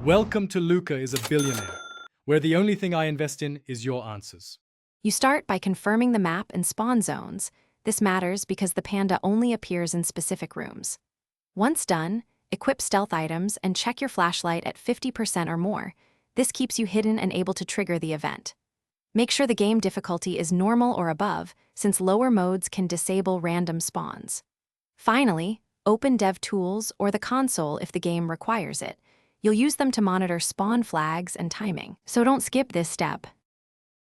Welcome to Luca is a Billionaire, where the only thing I invest in is your answers. You start by confirming the map and spawn zones. This matters because the panda only appears in specific rooms. Once done, equip stealth items and check your flashlight at 50% or more. This keeps you hidden and able to trigger the event. Make sure the game difficulty is normal or above, since lower modes can disable random spawns. Finally, open dev tools or the console if the game requires it. You'll use them to monitor spawn flags and timing, so don't skip this step.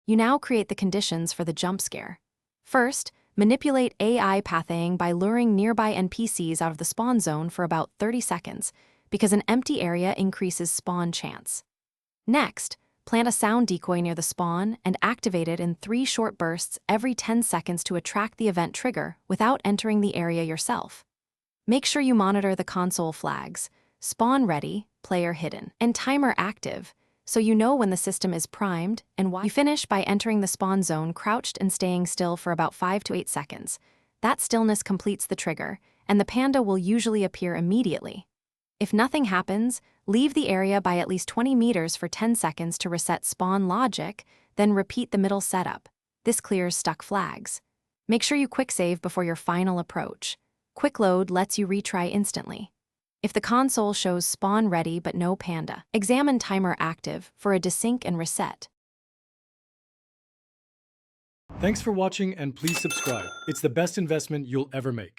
You now create the conditions for the jump scare. First, manipulate AI pathing by luring nearby NPCs out of the spawn zone for about 30 seconds, because an empty area increases spawn chance. Next, plant a sound decoy near the spawn and activate it in 3 short bursts every 10 seconds to attract the event trigger without entering the area yourself. Make sure you monitor the console flags, spawn ready, player hidden, and timer active, so you know when the system is primed and why. You finish by entering the spawn zone crouched and staying still for about 5 to 8 seconds. That stillness completes the trigger, and the panda will usually appear immediately. If nothing happens, leave the area by at least 20 meters for 10 seconds to reset spawn logic, then repeat the middle setup. This clears stuck flags. Make sure you quick save before your final approach. Quick load lets you retry instantly. If the console shows spawn ready but no panda, examine timer active for a desync and reset. Thanks for watching and please subscribe. It's the best investment you'll ever make.